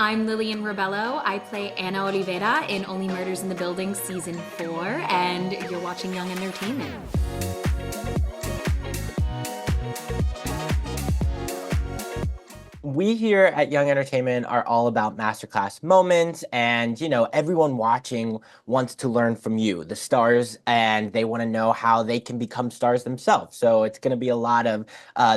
I'm Lilian Rebelo. I play Ana Olivera in Only Murders in the Building Season 4, and you're watching Young Entertainment. We here at Young Entertainment are all about masterclass moments, and everyone watching wants to learn from you, the stars, and they want to know how they can become stars themselves. So it's going to be a lot of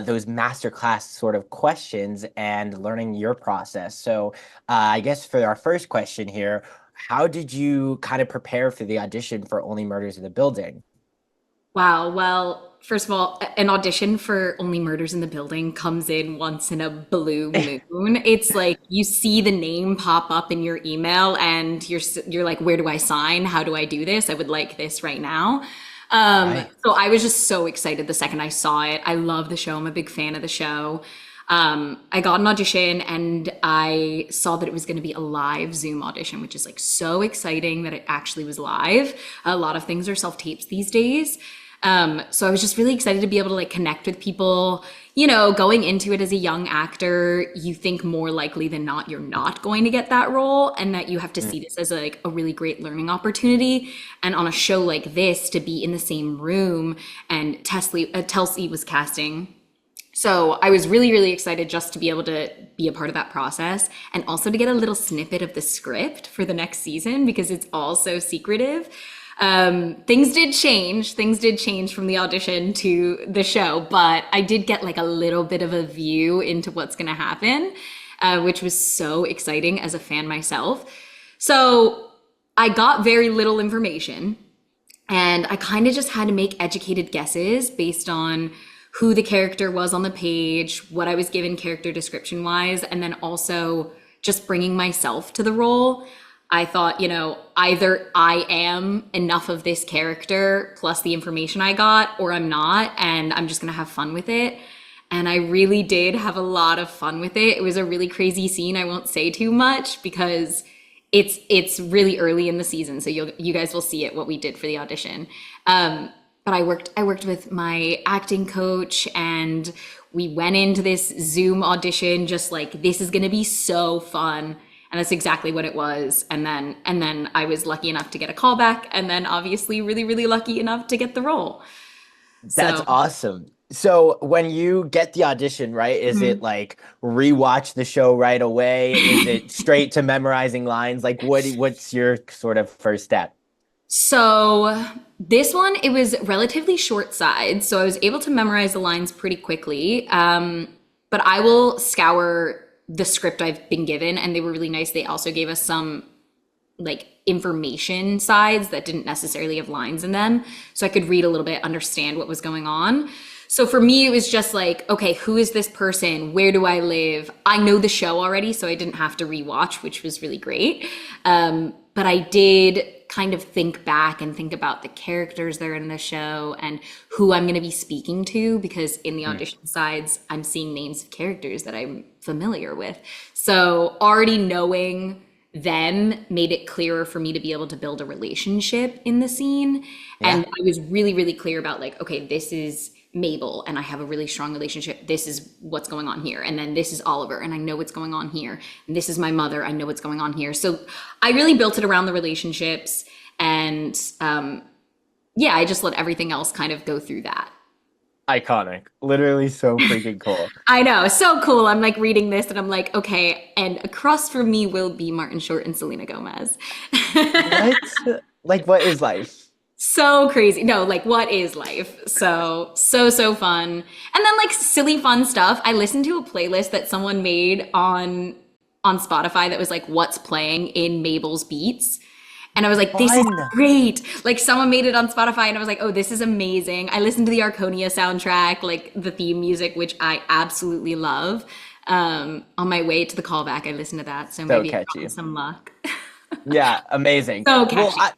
those masterclass sort of questions and learning your process. So I guess for our first question here, how did you kind of prepare for the audition for Only Murders in the Building? Wow, well, first of all, an audition for Only Murders in the Building comes in once in a blue moon. It's like you see the name pop up in your email and you're like, where do I sign? How do I do this? I would like this right now. Right. So I was just so excited the second I saw it. I love the show. I'm a big fan of the show. I got an audition and I saw that it was going to be a live Zoom audition, which is like so exciting that it actually was live. A lot of things are self-tapes these days. So I was just really excited to be able to like connect with people. Going into it as a young actor, you think more likely than not you're not going to get that role, and that you have to see this as like a really great learning opportunity. And on a show like this, to be in the same room, and Telsey was casting. So I was really, really excited just to be able to be a part of that process, and also to get a little snippet of the script for the next season because it's all so secretive. Things did change. Things did change from the audition to the show, but I did get like a little bit of a view into what's going to happen, which was so exciting as a fan myself. So I got very little information, and I kind of just had to make educated guesses based on who the character was on the page, what I was given character description wise, and then also just bringing myself to the role. I thought, either I am enough of this character plus the information I got, or I'm not, and I'm just gonna have fun with it. And I really did have a lot of fun with it. It was a really crazy scene. I won't say too much because it's really early in the season, so you guys will see it what we did for the audition. But I worked with my acting coach, and we went into this Zoom audition just like, this is gonna be so fun. And that's exactly what it was. And then I was lucky enough to get a call back, and then obviously really, really lucky enough to get the role. That's So awesome. So when you get the audition, right, is it like rewatch the show right away? Is it straight to memorizing lines? Like what's your sort of first step? So this one, it was relatively short sides, so I was able to memorize the lines pretty quickly. But I will scour the script I've been given, and they were really nice. They also gave us some like information sides that didn't necessarily have lines in them, so I could read a little bit, understand what was going on. So for me, it was just like, okay, who is this person? Where do I live? I know the show already, so I didn't have to rewatch, which was really great. But I did kind of think back and think about the characters that are in the show and who I'm going to be speaking to, because in the audition sides, I'm seeing names of characters that I'm familiar with. So already knowing them made it clearer for me to be able to build a relationship in the scene. Yeah. And I was really, really clear about like, okay, this is Mabel and I have a really strong relationship. This is what's going on here. And then this is Oliver and I know what's going on here. And this is my mother. I know what's going on here. So I really built it around the relationships, and yeah, I just let everything else kind of go through that. Iconic. Literally so freaking cool. I know, so cool. I'm like reading this and I'm like, okay, and across from me will be Martin Short and Selena Gomez. What? Like what is life? So crazy. No, like what is life? So fun. And then like silly fun stuff. I listened to a playlist that someone made on Spotify that was like what's playing in Mabel's beats. And I was like, this is Fun. great. Like someone made it on Spotify and I was like, oh, this is amazing. I listened to the Arconia soundtrack, like the theme music, which I absolutely love. On my way to the callback, I listened to that. So So maybe I catchy. got some luck. Yeah, amazing. So Well, catchy.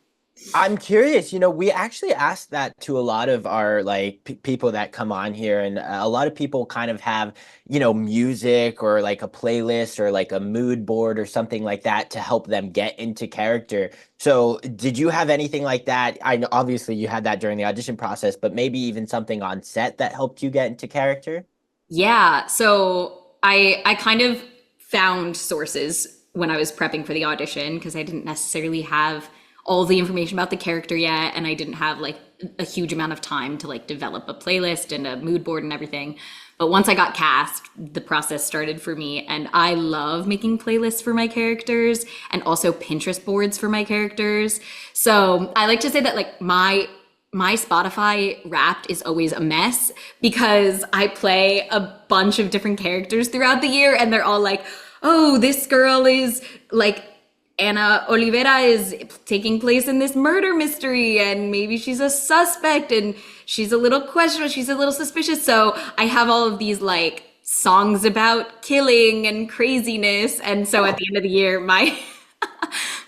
I'm curious, we actually asked that to a lot of our like p people that come on here, and a lot of people kind of have, music or like a playlist or like a mood board or something like that to help them get into character. So, did you have anything like that? I know obviously you had that during the audition process, but maybe even something on set that helped you get into character? Yeah. So I kind of found sources when I was prepping for the audition because I didn't necessarily have all the information about the character yet, and I didn't have like a huge amount of time to like develop a playlist and a mood board and everything. But once I got cast, the process started for me, and I love making playlists for my characters and also Pinterest boards for my characters. So I like to say that like my Spotify Wrapped is always a mess because I play a bunch of different characters throughout the year, and they're all like, oh, this girl is like Ana Olivera is taking place in this murder mystery, and maybe she's a suspect and she's a little questionable, she's a little suspicious. So I have all of these like songs about killing and craziness. And so at the end of the year, my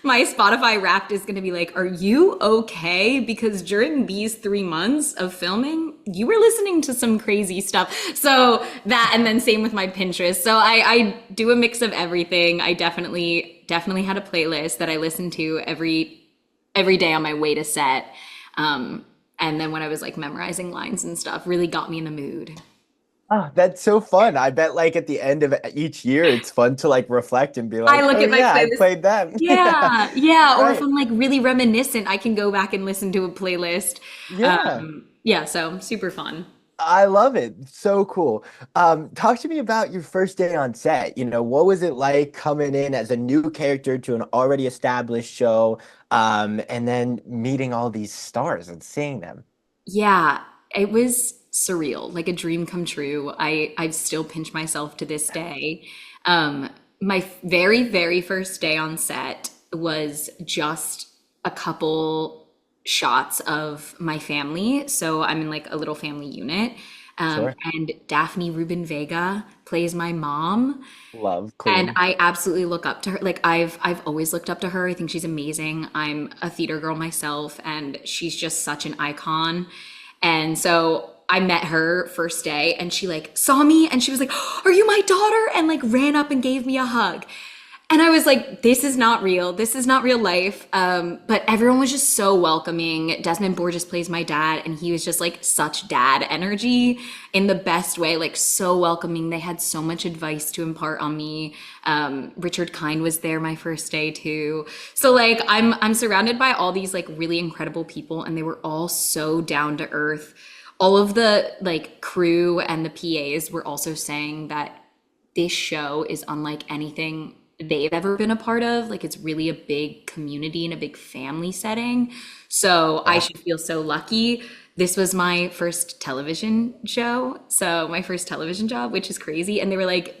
my Spotify Wrapped is going to be like, are you okay? Because during these 3 months of filming, you were listening to some crazy stuff. So that, and then same with my Pinterest. So I do a mix of everything. I definitely had a playlist that I listened to every day on my way to set. And then when I was like memorizing lines and stuff, really got me in the mood. Oh, that's so fun. I bet like at the end of each year, it's fun to like reflect and be I like, look oh at my yeah, I playlist. played them. Yeah, yeah. Or if Right. I'm like really reminiscent, I can go back and listen to a playlist. Yeah. Yeah, so super fun. I love it. So cool. Talk to me about your first day on set. What was it like coming in as a new character to an already established show, and then meeting all these stars and seeing them? Yeah, it was surreal, like a dream come true. I still pinch myself to this day. My very first day on set was just a couple shots of my family. So I'm in like a little family unit. Sure. And Daphne Rubin Vega plays my mom. Love And Queen. I absolutely look up to her. Like I've always looked up to her. I think she's amazing. I'm a theater girl myself, and she's just such an icon. And so I met her first day, and she like saw me and she was like, "Are you my daughter?" and like ran up and gave me a hug. And I was like, this is not real. This is not real life. But everyone was just so welcoming. Desmond Borges plays my dad, and he was just like such dad energy in the best way, like so welcoming. They had so much advice to impart on me. Richard Kind was there my first day too. So like I'm surrounded by all these like really incredible people, and they were all so down to earth. All of the like crew and the PAs were also saying that this show is unlike anything they've ever been a part of. Like it's really a big community and a big family setting. So I Yeah. should feel so lucky. This was my first television show. So my first television job, which is crazy. And they were like,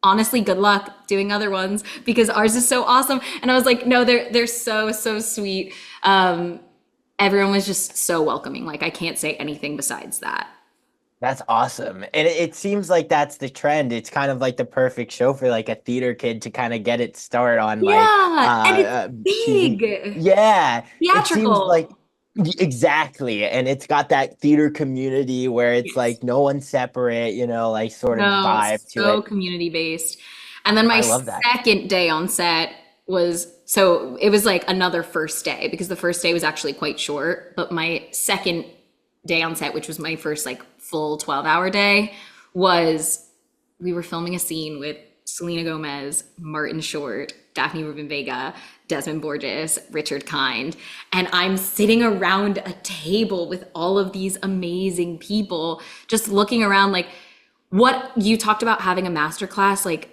honestly, good luck doing other ones because ours is so awesome. And I was like, no, they're so sweet. Everyone was just so welcoming. Like I can't say anything besides that. That's awesome. And it seems like that's the trend. It's kind of like the perfect show for like a theater kid to kind of get it started on like Yeah, and it's TV. big, Yeah, it seems like theatrical. exactly. And it's got that theater community where it's Yes. like no one's separate, like sort of No, vibe to so it. community based. And then my I love that. second day on set was, so it was like another first day because the first day was actually quite short, but my second day on set, which was my first like full 12-hour day, was we were filming a scene with Selena Gomez, Martin Short, Daphne Rubin Vega, Desmond Borges, Richard Kind, and I'm sitting around a table with all of these amazing people, just looking around like what you talked about having a master class, like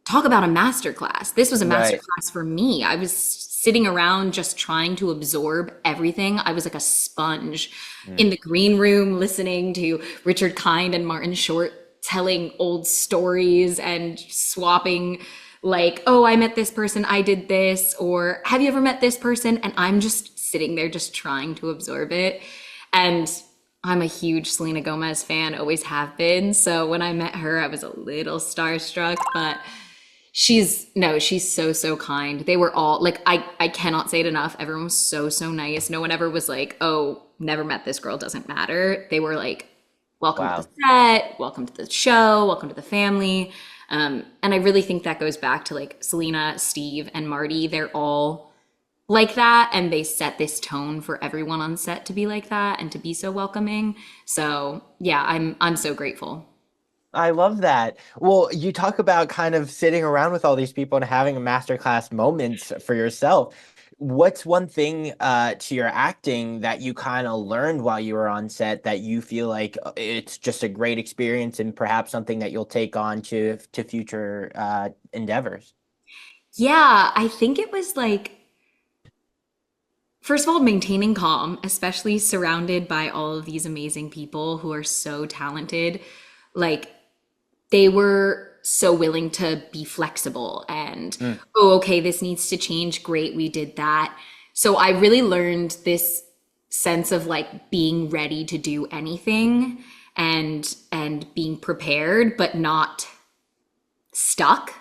talk about a master class. This was a master Right. class for me. I was sitting around just trying to absorb everything. I was like a sponge Mm. in the green room listening to Richard Kind and Martin Short telling old stories and swapping like, oh, I met this person, I did this, or have you ever met this person? And I'm just sitting there just trying to absorb it. And I'm a huge Selena Gomez fan, always have been. So when I met her, I was a little starstruck, but she's no, she's so kind. They were all like I cannot say it enough. Everyone was so nice. No one ever was like, "Oh, never met this girl, doesn't matter." They were like, "Welcome to the Wow. set, welcome to the show, welcome to the family." And I really think that goes back to like Selena, Steve, and Marty. They're all like that, and they set this tone for everyone on set to be like that and to be so welcoming. So yeah, I'm so grateful. I love that. Well, you talk about kind of sitting around with all these people and having a masterclass moments for yourself. What's one thing to your acting that you kind of learned while you were on set that you feel like it's just a great experience and perhaps something that you'll take on to future endeavors? Yeah, I think it was like, first of all, maintaining calm, especially surrounded by all of these amazing people who are so talented. Like, they were so willing to be flexible and, Mm, oh, okay, this needs to change. Great, we did that. So I really learned this sense of like being ready to do anything and being prepared but not stuck.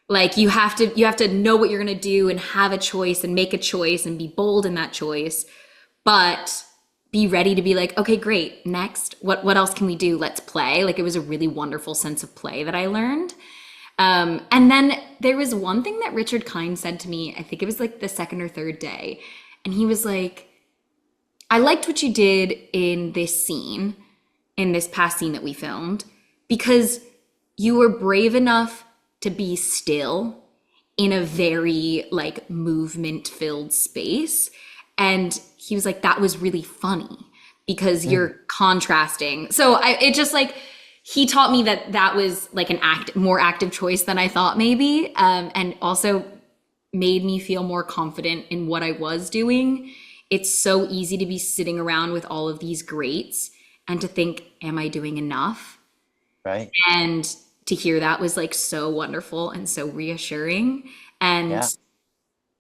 Like you have to know what you're going to do and have a choice and make a choice and be bold in that choice, but be ready to be like, okay, great, next, what else can we do? Let's play. Like, it was a really wonderful sense of play that I learned. And then there was one thing that Richard Kind said to me, I think it was like the second or third day, and he was like, I liked what you did in this scene, in this past scene that we filmed, because you were brave enough to be still in a very like movement filled space. And he was like, that was really funny because mm. you're contrasting. So it just like, he taught me that that was like an more active choice than I thought maybe. And also made me feel more confident in what I was doing. It's so easy to be sitting around with all of these greats and to think, am I doing enough? Right? And to hear that was like so wonderful and so reassuring. And Yeah.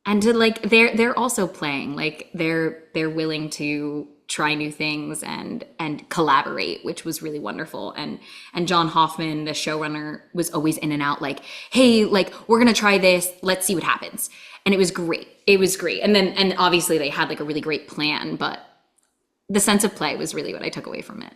and to like they're also playing, like they're willing to try new things and collaborate, which was really wonderful. And John Hoffman, the showrunner, was always in and out like, hey, like we're gonna try this, let's see what happens. And it was great, it was great. And obviously they had like a really great plan, but the sense of play was really what I took away from it.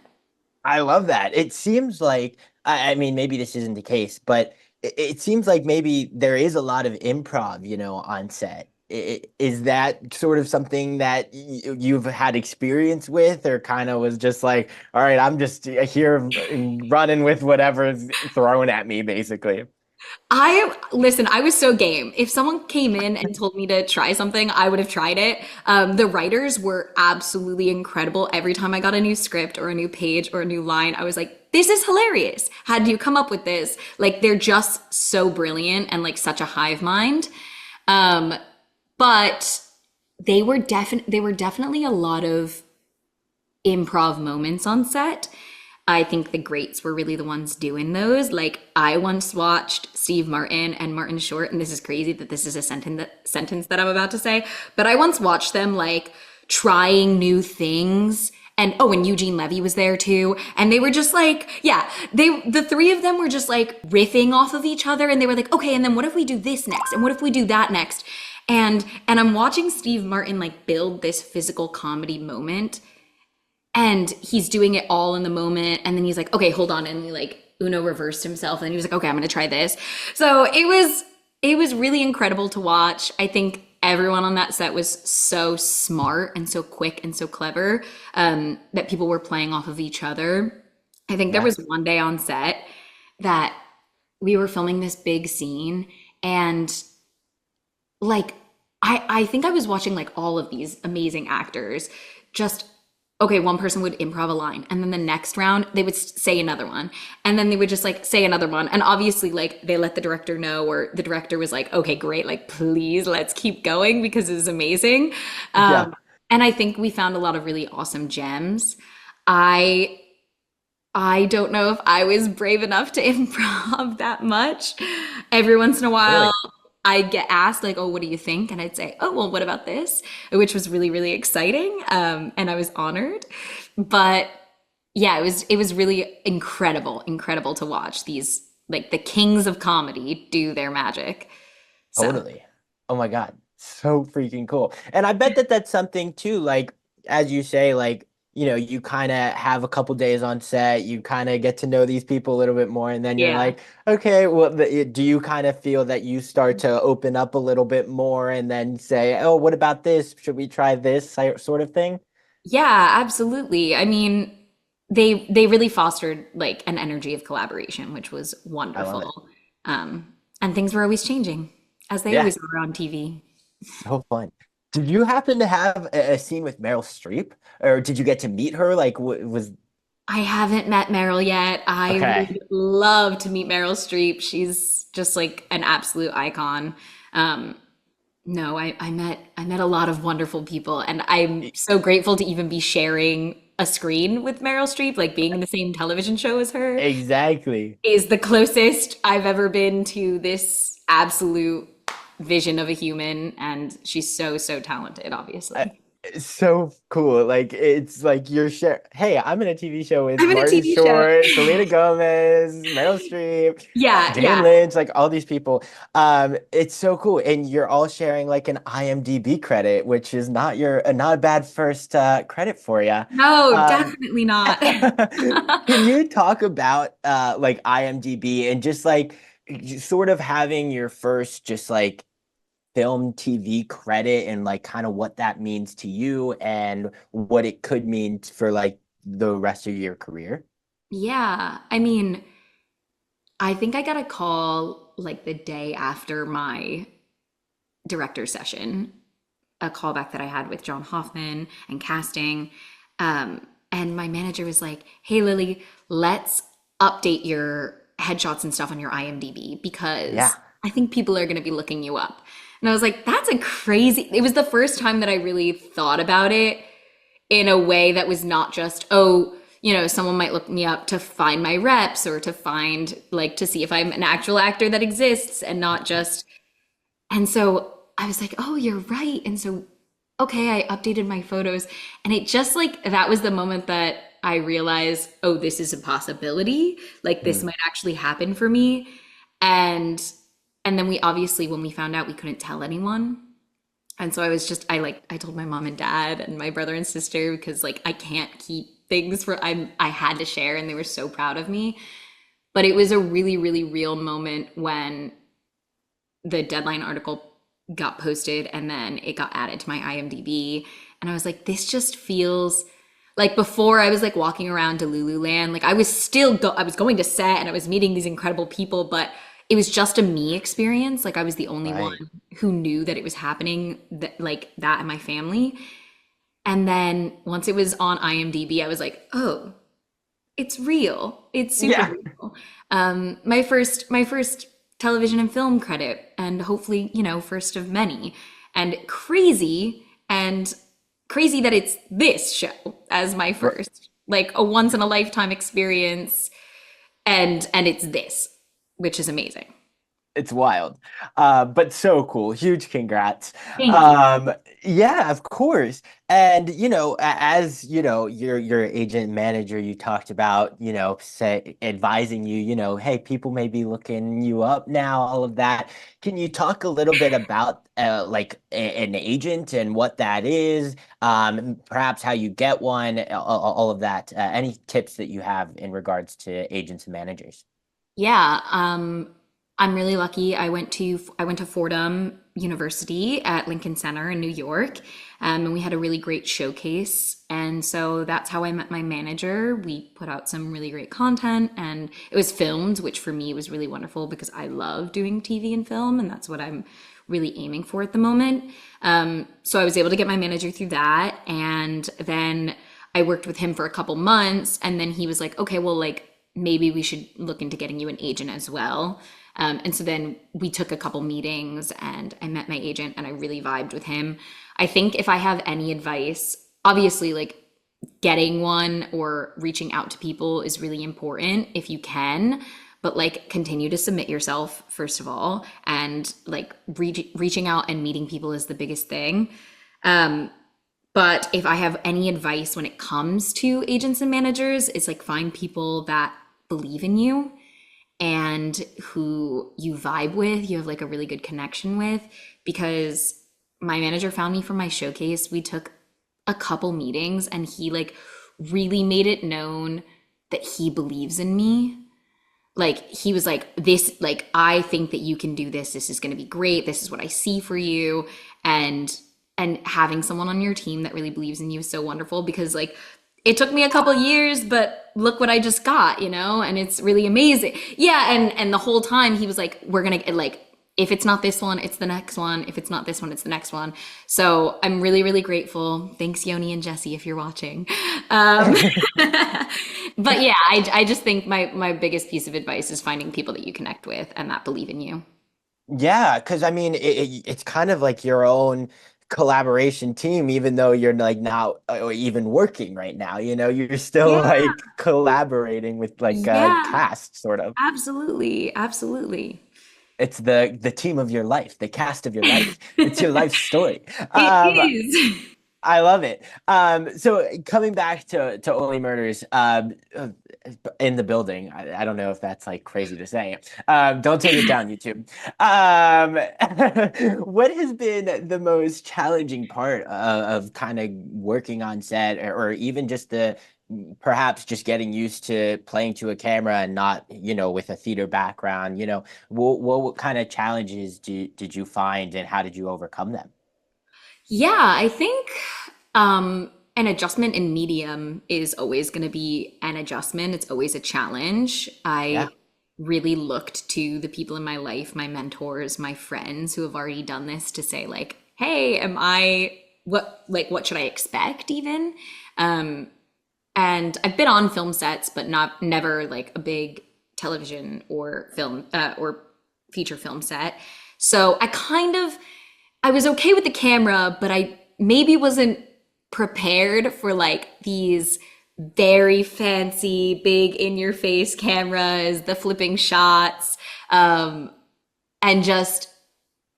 I love that. It seems like, I mean, maybe this isn't the case, but it seems like maybe there is a lot of improv, on set. Is that sort of something that you've had experience with, or kind of was just like, all right, I'm just here and running with whatever's thrown at me, basically? Listen, I was so game. If someone came in and told me to try something, I would have tried it. The writers were absolutely incredible. Every time I got a new script or a new page or a new line, I was like, this is hilarious. How did you come up with this? Like, they're just so brilliant and like such a hive mind. Um, but they were definitely a lot of improv moments on set. I think the greats were really the ones doing those. Like, I once watched Steve Martin and Martin Short, and this is crazy that this is a sentence that I'm about to say, but I once watched them like trying new things. And oh, and Eugene Levy was there too. And they were just like, yeah, the three of them were just like riffing off of each other. And they were like, okay, and then what if we do this next? And what if we do that next? And I'm watching Steve Martin like build this physical comedy moment, and he's doing it all in the moment, and then he's like, okay, hold on, and he like Uno reversed himself, and he was like, okay, I'm gonna try this. So it was really incredible to watch. I think everyone on that set was so smart and so quick and so clever, that people were playing off of each other. I think there Yeah. was one day on set that we were filming this big scene, and like I think I was watching like all of these amazing actors just, okay, one person would improv a line, and then the next round they would say another one, and then they would just like say another one, and obviously like they let the director know, or the director was like, okay, great, like please let's keep going because it's amazing. Yeah. And I think we found a lot of really awesome gems. I i don't know if I was brave enough to improv that much. Every once in a while Really? I'd get asked like, oh, what do you think? And I'd say, oh, well, what about this? Which was really, really exciting. And I was honored. But yeah, it was really incredible to watch these like the kings of comedy do their magic. So Totally. Oh my God. So freaking cool. And I bet that that's something too, like, as you say, like, you kind of have a couple days on set, you kind of get to know these people a little bit more, and then you're yeah. like, okay, well, do you kind of feel that you start to open up a little bit more and then say, oh, what about this? Should we try this sort of thing? Yeah, absolutely. I mean, they really fostered like an energy of collaboration, which was I love it. wonderful. And things were always changing, as they Yeah, always are on TV. so fun. Did you happen to have a scene with Meryl Streep, or did you get to meet her? Like, was I haven't met Meryl yet. I okay. would love to meet Meryl Streep. She's just like an absolute icon. Um, no, I met a lot of wonderful people, and I'm so grateful to even be sharing a screen with Meryl Streep, like being in the same television show as her Exactly. is the closest I've ever been to this absolute vision of a human, and she's so, so talented, Uh, obviously. It's so cool. Like it's like you're share. Hey, I'm in a TV show with I'm in a Martin TV show. Short, Selena Gomez, Meryl Streep, Yeah, Jane yeah. Lynch, like all these people. It's so cool, and you're all sharing like an IMDb credit, which is not not a bad first credit for you. No, Um, definitely not. can you talk about like IMDb and just like sort of having your first just like film TV credit and like kind of what that means to you and what it could mean for like the rest of your career? Yeah, I mean, I think I got a call like the day after my director session, a callback that I had with John Hoffman and casting. And my manager was like, "Hey, Lily, let's update your headshots and stuff on your IMDb Yeah, because I think people are going to be looking you up." And I was like, "That's a crazy." It was the first time that I really thought about it in a way that was not just, oh, someone might look me up to find my reps or to find, like, to see if I'm an actual actor that exists and not just. And so I was like, oh, you're right. And so, okay, I updated my photos. And it just like, that was the moment that I realized, oh, this is a possibility. Like, this mm, might actually happen for me. And, and then we obviously, when we found out, we couldn't tell anyone. And so I told my mom and dad and my brother and sister because like I can't keep things I had to share and they were so proud of me. But it was a really, really real moment when the Deadline article got posted and then it got added to my IMDb. And I was like, this just feels like before I was like walking around Delululand, like I was going to set and I was meeting these incredible people, but it was just a me experience. Like I was the only one right. who knew that it was happening like that in my family. And then once it was on IMDb, I was like, oh, it's real. It's super Yeah. real. My first television and film credit, and hopefully, first of many. And and crazy that it's this show as my R- first, like a once in a lifetime experience, and it's this, which is amazing. It's wild. But so cool. Huge congrats. Thank you. Yeah, of course. And as your agent manager, you talked about, say advising you, hey, people may be looking you up now, all of that. Can you talk a little bit about like an agent and what that is? Perhaps how you get one, all of that. Any tips that you have in regards to agents and managers? Yeah, I'm really lucky. I went to Fordham University at Lincoln Center in New York, and we had a really great showcase. And so that's how I met my manager. We put out some really great content, and it was filmed, which for me was really wonderful because I love doing TV and film, and that's what I'm really aiming for at the moment. So I was able to get my manager through that, and then I worked with him for a couple months, and then he was like, "Okay, well, like." Maybe we should look into getting you an agent as well. And so then we took a couple meetings and I met my agent and I really vibed with him. I think if I have any advice, obviously, like getting one or reaching out to people is really important if you can, but like continue to submit yourself, first of all, and like reaching out and meeting people is the biggest thing. Um, but if I have any advice when it comes to agents and managers, it's like find people that believe in you and who you vibe with, you have like a really good connection with. Because my manager found me for my showcase. We took a couple meetings and he like really made it known that he believes in me. Like he was like, this, like, I think that you can do this. This is going to be great. This is what I see for you. And having someone on your team that really believes in you is so wonderful because like it took me a couple years, but look what I just got, you know? And it's really amazing. Yeah, and the whole time he was like, we're gonna like, if it's not this one, it's the next one. If it's not this one, it's the next one. So I'm really, really grateful. Thanks, Yoni and Jesse, if you're watching. Um, but yeah, I just think my biggest piece of advice is finding people that you connect with and that believe in you. Yeah, because I mean, it's kind of like your own collaboration team, even though you're like not even working right now. You're still Yeah, like collaborating with like a yeah, cast, sort of. absolutely, absolutely. It's the team of your life, the cast of your life. It's your life story. It Um, is. I love it. So coming back to Only Murders, in the building. I don't know if that's like crazy to say. Don't take it down, YouTube. Um, what has been the most challenging part of kind of working on set, or even just the perhaps just getting used to playing to a camera and not, with a theater background? What kind of challenges did you find, and how did you overcome them? Yeah, I think an adjustment in medium is always going to be an adjustment. It's always a challenge. Yeah. I really looked to the people in my life, my mentors, my friends who have already done this to say like, "Hey, am I what should I expect even?" Um, and I've been on film sets, but not never like a big television or film or feature film set. So I was okay with the camera, but I maybe wasn't prepared for like these very fancy, big in your face cameras, the flipping shots. Um, and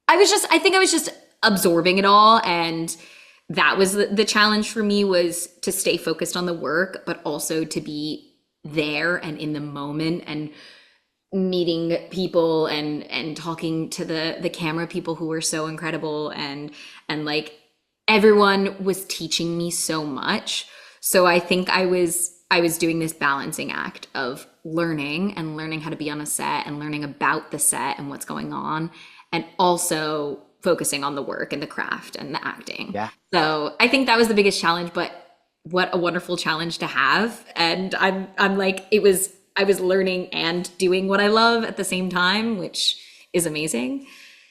I think I was just absorbing it all. And that was the challenge for me, was to stay focused on the work, but also to be there and in the moment and meeting people and talking to the camera people who were so incredible, and like everyone was teaching me so much. So I think I was doing this balancing act of learning how to be on a set and learning about the set and what's going on, and also focusing on the work and the craft and the acting. Yeah. So I think that was the biggest challenge, but what a wonderful challenge to have. And I'm like, I was learning and doing what I love at the same time, which is amazing.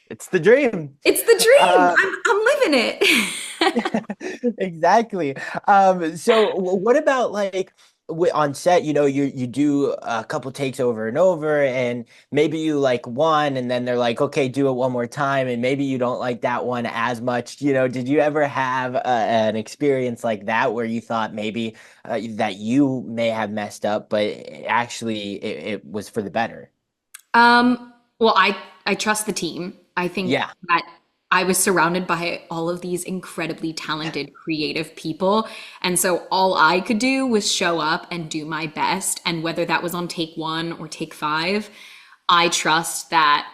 It's the dream. It's the dream. Uh, I'm living it. exactly. So what about like on set, you do a couple takes over and over, and maybe you like one, and then they're like, okay, do it one more time, and maybe you don't like that one as much. Did you ever have an experience like that where you thought maybe that you may have messed up, but actually it was for the better? Well, I trust the team. I think Yeah. that I was surrounded by all of these incredibly talented, creative people. And so all I could do was show up and do my best. And whether that was on take one or take five, I trust that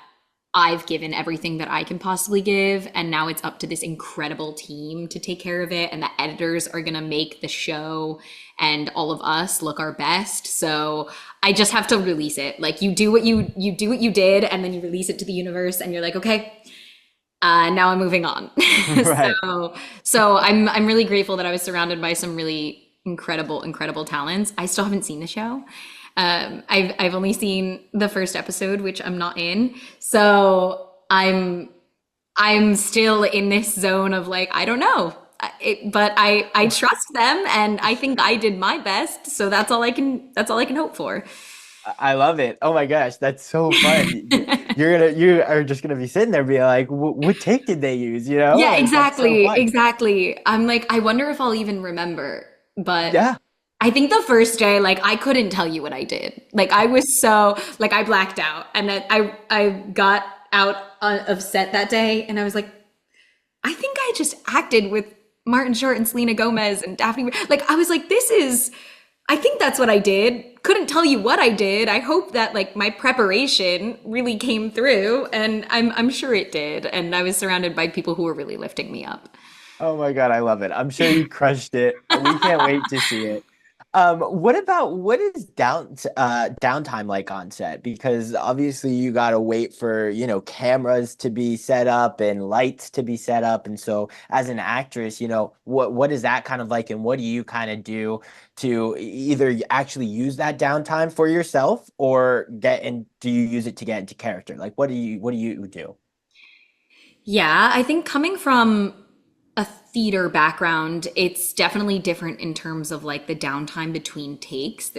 I've given everything that I can possibly give. And now it's up to this incredible team to take care of it. And the editors are going to make the show and all of us look our best. So I just have to release it. Like you do what you did, and then you release it to the universe, and you're like, okay, now I'm moving on. Right. So I'm really grateful that I was surrounded by some really incredible talents. I still haven't seen the show. I've only seen the first episode, which I'm not in. So I'm still in this zone of like, I don't know. But I trust them, and I think I did my best. So that's all I can hope for. I love it. Oh my gosh, that's so fun. You are just gonna be sitting there being like, what take did they use? Yeah, Like that's so exactly, fun. exactly. I'm like, I wonder if I'll even remember. But Yeah. I think the first day, like, I couldn't tell you what I did. Like, I was so like I blacked out, and then I got out of set that day, and I was like, I think I just acted with Martin Short and Selena Gomez and Daphne. Like, I was like, this is. I think that's what I did. Couldn't tell you what I did. I hope that like my preparation really came through, and I'm sure it did. And I was surrounded by people who were really lifting me up. Oh my God, I love it. I'm sure you crushed it. We can't wait to see it. What is downtime like on set? Because obviously you gotta wait for, cameras to be set up and lights to be set up. And so as an actress, what is that kind of like, and what do you kind of do to either actually use that downtime for yourself or do you use it to get into character? Like what do you do? Yeah, I think coming from a theater background, it's definitely different in terms of like the downtime between takes.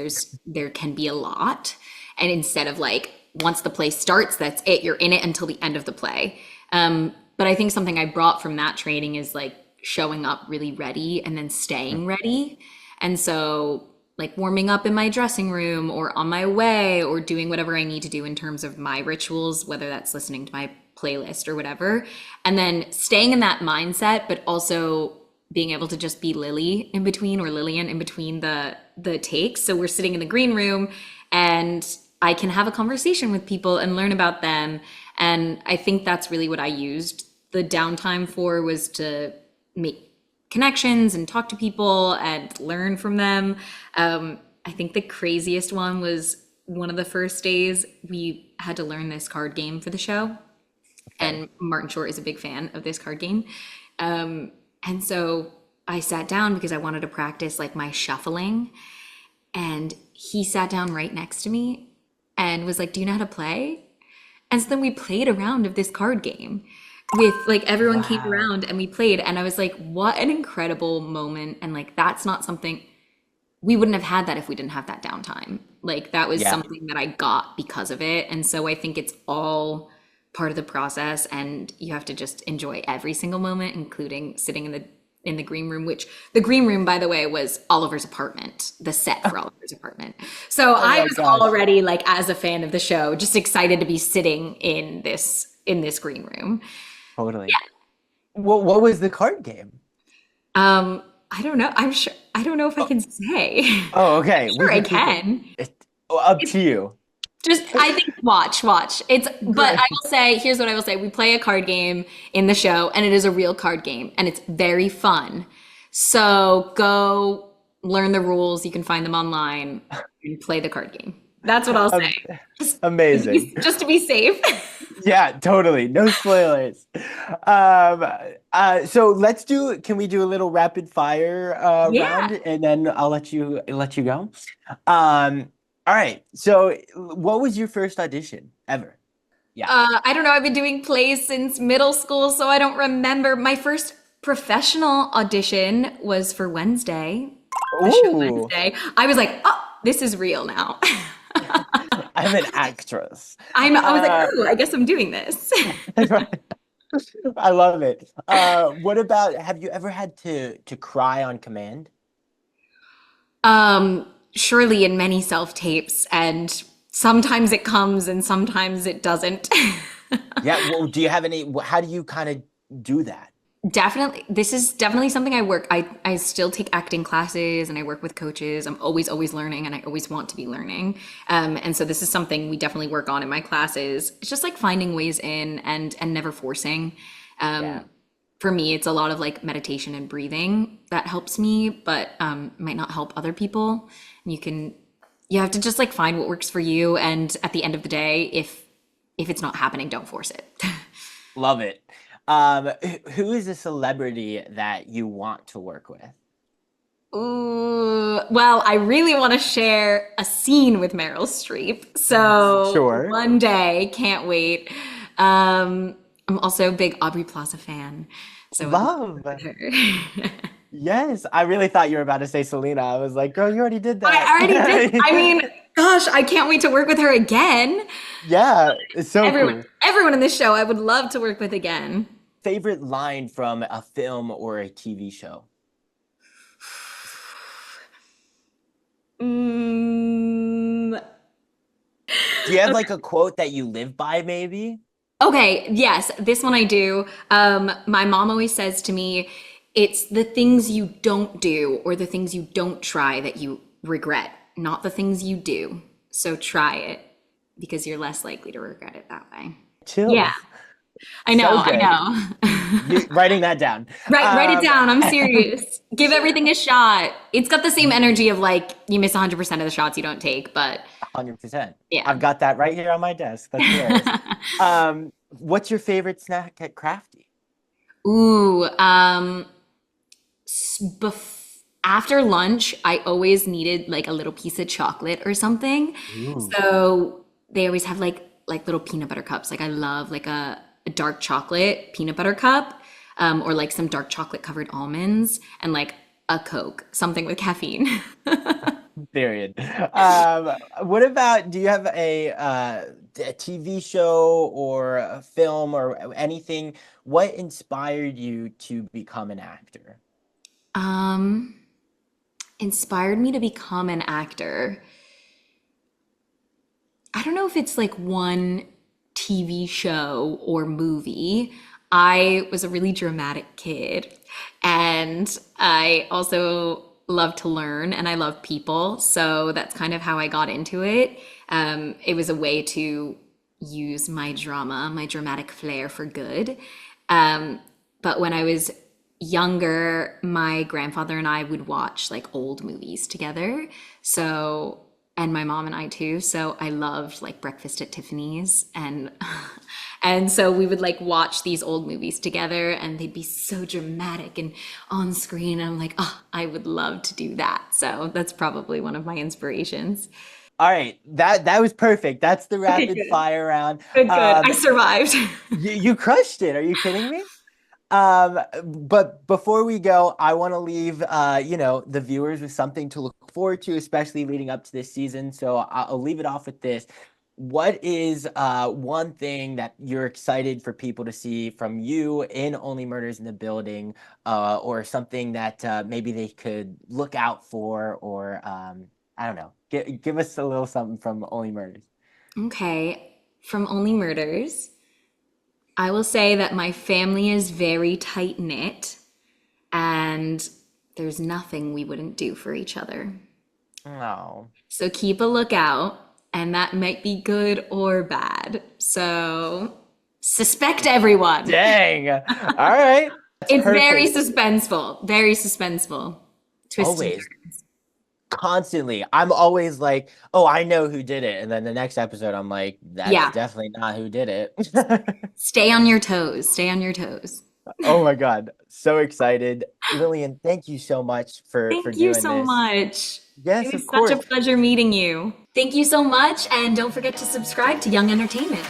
There can be a lot. And instead of like once the play starts, that's it. You're in it until the end of the play. But I think something I brought from that training is like showing up really ready and then staying ready. And so like warming up in my dressing room or on my way or doing whatever I need to do in terms of my rituals, whether that's listening to my playlist or whatever, and then staying in that mindset, but also being able to just be Lily in between or Lilian in between the takes. So we're sitting in the green room and I can have a conversation with people and learn about them. And I think that's really what I used the downtime for, was to make connections and talk to people and learn from them. I think the craziest one was one of the first days we had to learn this card game for the show. Okay. And Martin Short is a big fan of this card game. And so I sat down because I wanted to practice like my shuffling. And he sat down right next to me and was like, "Do you know how to play?" And so then we played a round of this card game with like everyone came Wow. around and we played. And I was like, what an incredible moment. And like, that's not something we wouldn't have had that if we didn't have that downtime. Like, that was Yeah. something that I got because of it. And so I think it's all part of the process and you have to just enjoy every single moment, including sitting in the green room, which the green room, by the way, was Oliver's apartment, the set for Oliver's apartment. So Oh I my was gosh. already like, as a fan of the show, just excited to be sitting in this green room. Totally. What was the card game? I don't know. I don't know if I Oh, can say. oh, I'm okay. We sure I can keep it. can. Up to you. Just, I think, watch. But I Great. will say, here's what I will say. We play a card game in the show, and it is a real card game, and it's very fun. So go learn the rules. You can find them online and play the card game. That's what I'll say. Um, Just, amazing. just to be safe. Yeah, totally. No spoilers. So can we do a little rapid fire Yeah. round and then I'll let you go. All right. So what was your first audition ever? Yeah. I don't know. I've been doing plays since middle school, so I don't remember. My first professional audition was for Wednesday, the show Ooh, Wednesday. I was like, oh, this is real now. I'm an actress. I was like, Uh, oh, I guess I'm doing this. I love it. What about, have you ever had to cry on command? Surely in many self-tapes, and sometimes it comes and sometimes it doesn't. Yeah. Well, do you have any, how do you kind of do that? Definitely, this is definitely something I work. I still take acting classes and I work with coaches. I'm always learning, and I always want to be learning. And so this is something we definitely work on in my classes. It's just like finding ways in and never forcing. Yeah. For me, it's a lot of like meditation and breathing that helps me, but might not help other people. And you have to just like find what works for you. And at the end of the day, if it's not happening, don't force it. Love it. Who is a celebrity that you want to work with? Ooh, well, I really want to share a scene with Meryl Streep. So Sure. one day, can't wait. I'm also a big Aubrey Plaza fan, so I'd love to Love. work with her. Yes, I really thought you were about to say Selena. I was like, girl, you already did I that. already did. I mean, gosh, I can't wait to work with her again. Yeah, it's so Everyone, cool. everyone in this show, I would love to work with again. Favorite line from a film or a TV show? Mm, Do you have like a quote that you live by, maybe? okay, yes, this one I do. My mom always says to me, it's the things you don't do or the things you don't try that you regret, not the things you do. So try it because you're less likely to regret it that way. Yeah, Chills. I know, So I good. know. Writing that dodown. Write it Um, down. I'm serious. Give everything a shot. It's got the same energy of like you miss 100% of the shots you don't take, but 100%. yeah. I've got that right here on my desk. That's hilarious. What's your favorite snack at Crafty? Ooh, after lunch, I always needed like a little piece of chocolate or something. Ooh. So they always have like little peanut butter cups. Like I love like a dark chocolate peanut butter cup, or like some dark chocolate covered almonds and like a Coke, something with caffeine. Period. What about, do you have a TV show or a film or anything? What inspired you to become an actor? Um, Inspired me to become an actor. I don't know if it's like one TV show or movie. I was a really dramatic kid and I also love to learn and I love people. So that's kind of how I got into it. It was a way to use my drama, my dramatic flair for good. Um, but when I was younger, my grandfather and I would watch like old movies together. So, and my mom and I too. So I loved like Breakfast at Tiffany's and and so we would like watch these old movies together and they'd be so dramatic and on screen. And I'm like, oh, I would love to do that. So that's probably one of my inspirations. All right, that was perfect. That's the Okay, rapid good. fire round. Good. I survived. You crushed it. Are you kidding me? But before we go, I want to leave the viewers with something to look forward to, especially leading up to this season. So I'll leave it off with this. What is one thing that you're excited for people to see from you in Only Murders in the Building, or something that maybe they could look out for, or I don't know. Give us a little something from Only Murders. Okay. From Only Murders, I will say that my family is very tight knit and there's nothing we wouldn't do for each other. Oh, So keep a lookout, and that might be good or bad. So suspect everyone. dang. All right. That's It's very perfect. suspenseful, very suspenseful. Twists and Always. turns. Constantly. I'm always like, oh, I know who did it. And then the next episode, I'm like, that's Yeah. definitely not who did it. Stay on your toes. Stay on your toes. Oh my God. So excited. Lillian, thank you so much for Thank you doing so this. much. It Yes, was of such a course. pleasure meeting you. Thank you so much, and don't forget to subscribe to Young Entertainment.